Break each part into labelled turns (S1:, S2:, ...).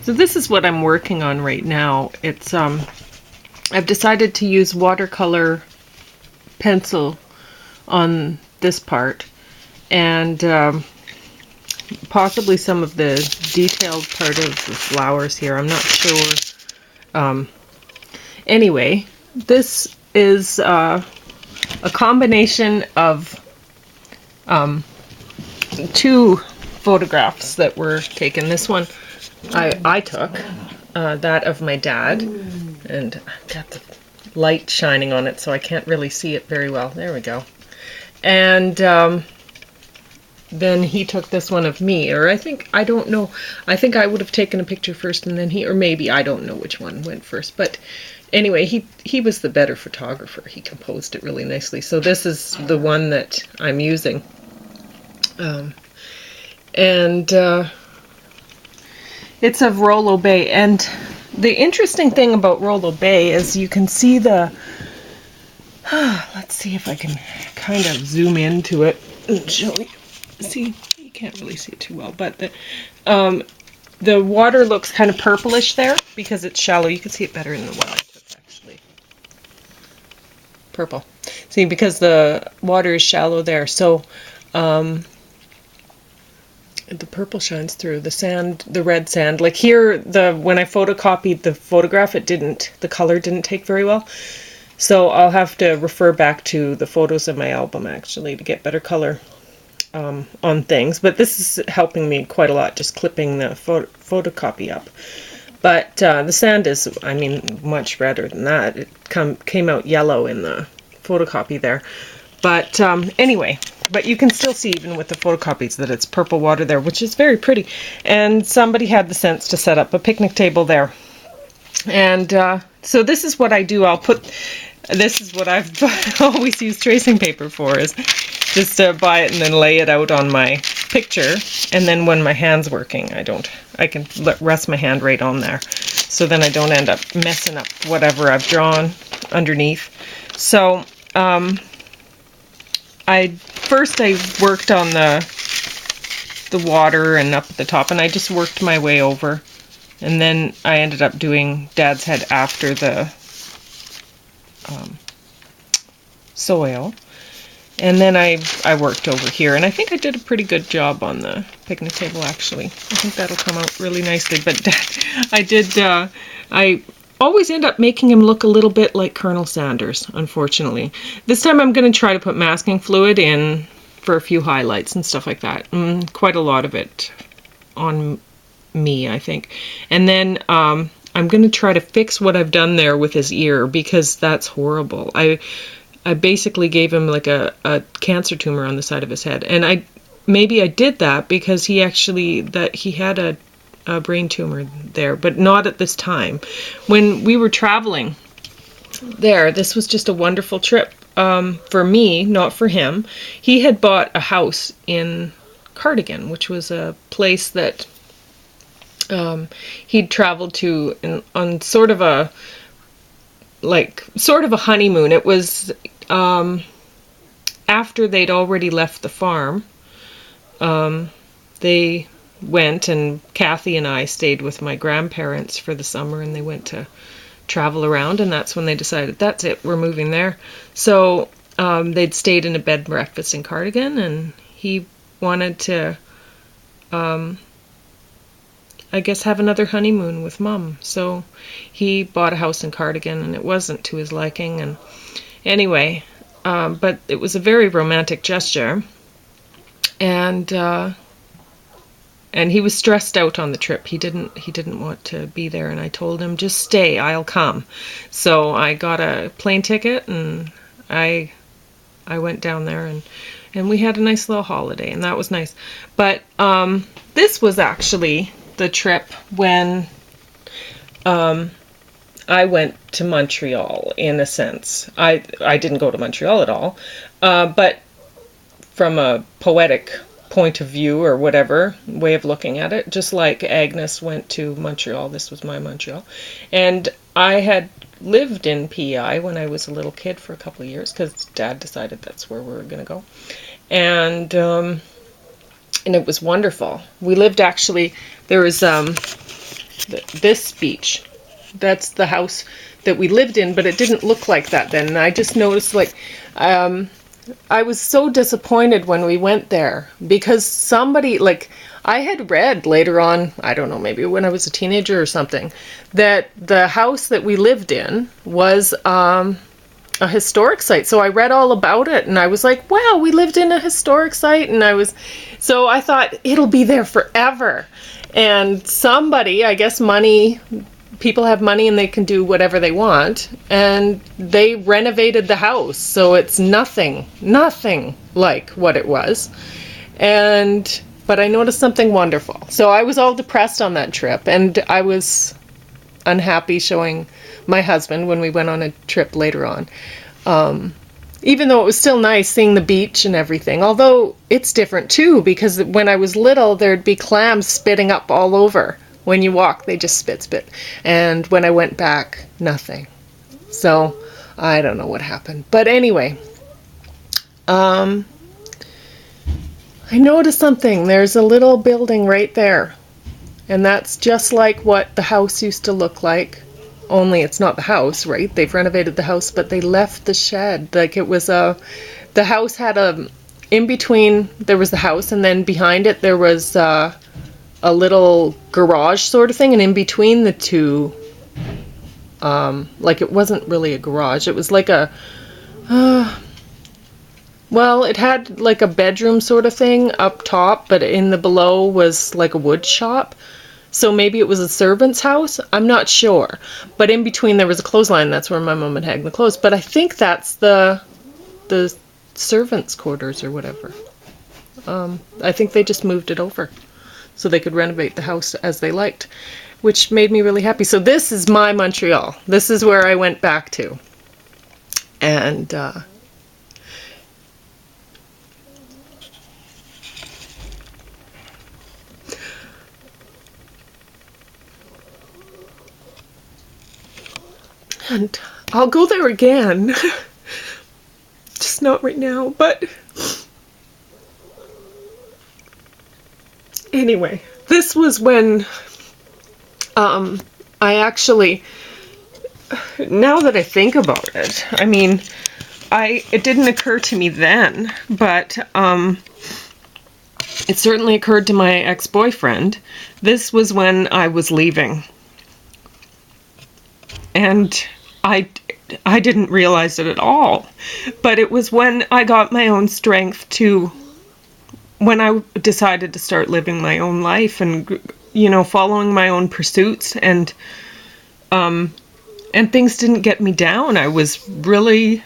S1: So this is what I'm working on right now. It's I've decided to use watercolor pencil on this part, and possibly some of the detailed part of the flowers here. I'm not sure. Anyway, this is a combination of two photographs that were taken. This one I took, that of my dad, and I've got the light shining on it so I can't really see it very well. There we go. And then he took this one of me, or I don't know, I think I would have taken a picture first and then he, or maybe, I don't know which one went first, but anyway, he was the better photographer. He composed it really nicely. So this is the one that I'm using. It's of Rollo Bay, and the interesting thing about Rollo Bay is you can see the, let's see if I can kind of zoom into it and show you. See, you can't really see it too well, but the water looks kind of purplish there because it's shallow. You can see it better in the one I took, actually. Purple. See, because the water is shallow there, so the purple shines through. The sand, the red sand, like here, when I photocopied the photograph, the color didn't take very well. So I'll have to refer back to the photos in my album, actually, to get better color on things. But this is helping me quite a lot, just clipping the photocopy up. But the sand is, I mean, much redder than that. It came out yellow in the photocopy there. But anyway, but you can still see even with the photocopies that it's purple water there, which is very pretty. And somebody had the sense to set up a picnic table there. And so this is what I do. This is what I've always used tracing paper for, is just to buy it and then lay it out on my picture. And then when my hand's working, I can rest my hand right on there. So then I don't end up messing up whatever I've drawn underneath. So I worked on the water and up at the top, and I just worked my way over, and then I ended up doing Dad's head after the soil, and then I worked over here, and I think I did a pretty good job on the picnic table, actually. I think that'll come out really nicely. But I always end up making him look a little bit like Colonel Sanders, unfortunately. This time I'm going to try to put masking fluid in for a few highlights and stuff like that. Quite a lot of it on me, I think. And then I'm going to try to fix what I've done there with his ear, because that's horrible. I basically gave him like a cancer tumor on the side of his head. And maybe I did that because he had a brain tumor there, but not at this time. When we were traveling there, this was just a wonderful trip for me, not for him. He had bought a house in Cardigan, which was a place that he'd traveled to on sort of a honeymoon. It was after they'd already left the farm. They went, and Kathy and I stayed with my grandparents for the summer, and they went to travel around, and that's when they decided, that's it, we're moving there. So they'd stayed in a bed and breakfast in Cardigan, and he wanted to I guess have another honeymoon with Mum. So he bought a house in Cardigan, and it wasn't to his liking, and anyway, but it was a very romantic gesture, and he was stressed out on the trip. He didn't want to be there, and I told him, just stay, I'll come. So I got a plane ticket, and I went down there, and we had a nice little holiday, and that was nice. But this was actually the trip when I went to Montreal, in a sense. I didn't go to Montreal at all, but from a poetic point of view, or whatever way of looking at it, just like Agnes went to Montreal, this was my Montreal. And I had lived in PEI when I was a little kid for a couple of years, because Dad decided that's where we were going to go. And it was wonderful. We lived, actually, there was this beach. That's the house that we lived in, but it didn't look like that then. And I just noticed, like, I was so disappointed when we went there because somebody, like, I had read later on, I don't know, maybe when I was a teenager or something, that the house that we lived in was a historic site. So I read all about it and I was like, wow, we lived in a historic site. And so I thought it'll be there forever. And somebody, I guess people have money and they can do whatever they want, and they renovated the house so it's nothing like what it was. But I noticed something wonderful. So I was all depressed on that trip, and I was unhappy showing my husband when we went on a trip later on. Even though it was still nice seeing the beach and everything, although it's different too, because when I was little there'd be clams spitting up all over. When you walk, they just spit. And when I went back, nothing. So, I don't know what happened. But anyway, I noticed something. There's a little building right there. And that's just like what the house used to look like. Only it's not the house, right? They've renovated the house, but they left the shed. Like it was the house had in between, there was the house, and then behind it there was a little garage sort of thing, and in between the two, like it wasn't really a garage, it was like well, it had like a bedroom sort of thing up top, but in the below was like a wood shop, so maybe it was a servant's house, I'm not sure, but in between there was a clothesline, that's where my mom had hang the clothes, but I think that's the servants' quarters or whatever. I think they just moved it over so they could renovate the house as they liked, which made me really happy. So this is my Montreal. This is where I went back to. And I'll go there again. Just not right now, but anyway, this was when I actually, now that I think about it, I mean, it didn't occur to me then, but it certainly occurred to my ex-boyfriend. This was when I was leaving. And I didn't realize it at all, but it was when I got my own strength when I decided to start living my own life and, you know, following my own pursuits, and things didn't get me down. I was really,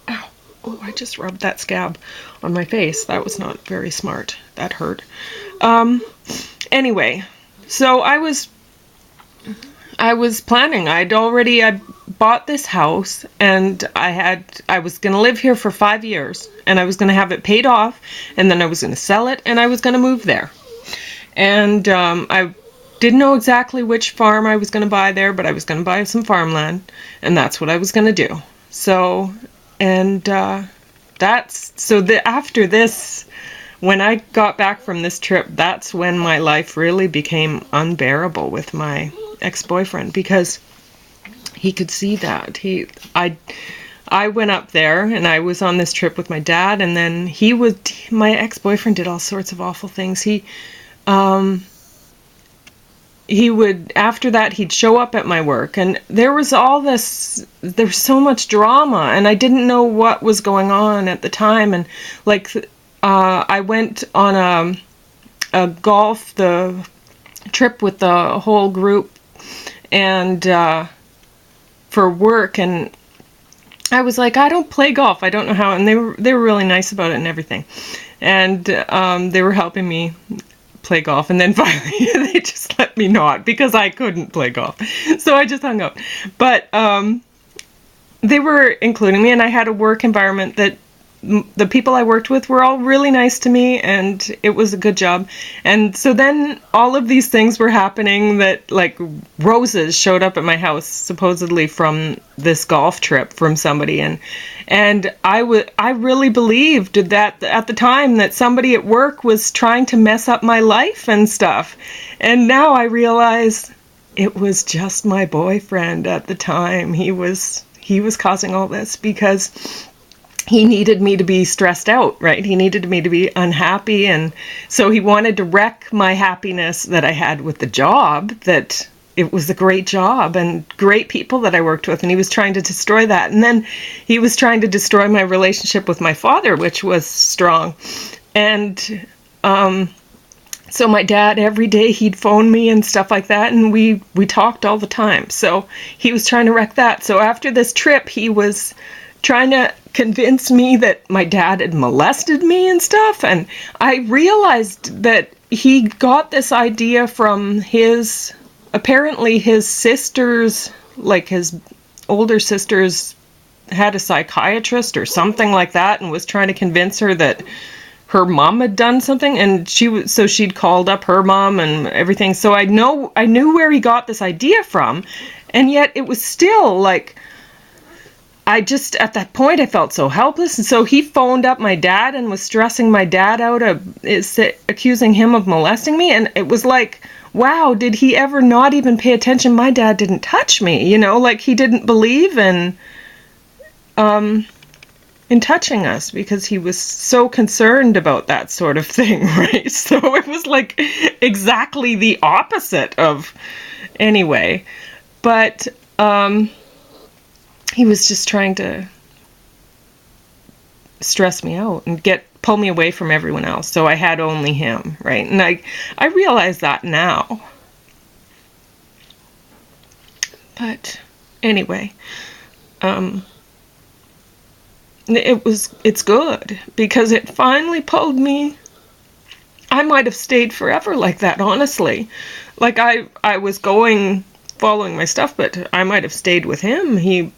S1: I just rubbed that scab on my face. That was not very smart. That hurt. Anyway, so I was planning. I bought this house, and I was going to live here for 5 years, and I was going to have it paid off, and then I was going to sell it, and I was going to move there. And I didn't know exactly which farm I was going to buy there, but I was going to buy some farmland, and that's what I was going to do. So, and after this, when I got back from this trip, that's when my life really became unbearable with my ex-boyfriend, because he could see that. I went up there, and I was on this trip with my dad, and then my ex-boyfriend did all sorts of awful things. He would, after that, he'd show up at my work, and there was so much drama, and I didn't know what was going on at the time, and like, I went on a golf trip with the whole group, and for work, and I was like, I don't play golf, I don't know how, and they were really nice about it and everything, and they were helping me play golf, and then finally they just let me not, because I couldn't play golf, so I just hung up. But they were including me, and I had a work environment that the people I worked with were all really nice to me, and it was a good job. And so then all of these things were happening, that like roses showed up at my house supposedly from this golf trip from somebody, and I really believed that at the time that somebody at work was trying to mess up my life and stuff. And now I realize it was just my boyfriend at the time. He was causing all this because he needed me to be stressed out, right? He needed me to be unhappy, and so he wanted to wreck my happiness that I had with the job, that it was a great job and great people that I worked with, and he was trying to destroy that. And then he was trying to destroy my relationship with my father, which was strong. And so my dad, every day he'd phone me and stuff like that, and we talked all the time. So he was trying to wreck that. So after this trip, he was trying to convince me that my dad had molested me and stuff. And I realized that he got this idea from apparently his sisters, like his older sisters had a psychiatrist or something like that, and was trying to convince her that her mom had done something, and so she'd called up her mom and everything. So I knew where he got this idea from, and yet it was still like, at that point I felt so helpless. And so he phoned up my dad and was stressing my dad out, accusing him of molesting me. And it was like, wow, did he ever not even pay attention? My dad didn't touch me, like he didn't believe in touching us, because he was so concerned about that sort of thing, right? So it was like exactly the opposite of, anyway. But he was just trying to stress me out and pull me away from everyone else. So I had only him, right? And I realize that now. But anyway, it's good, because it finally pulled me. I might have stayed forever like that, honestly. Like I was following my stuff, but I might have stayed with him.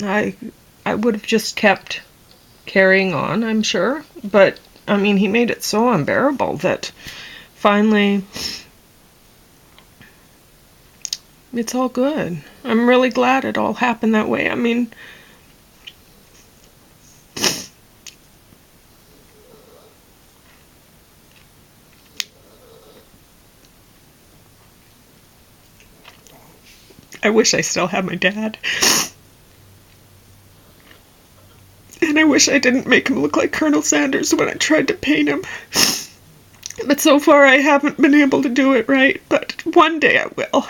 S1: I would have just kept carrying on, I'm sure. But I mean, he made it so unbearable that finally it's all good. I'm really glad it all happened that way. I mean, I wish I still had my dad. And I wish I didn't make him look like Colonel Sanders when I tried to paint him. But so far I haven't been able to do it right, but one day I will.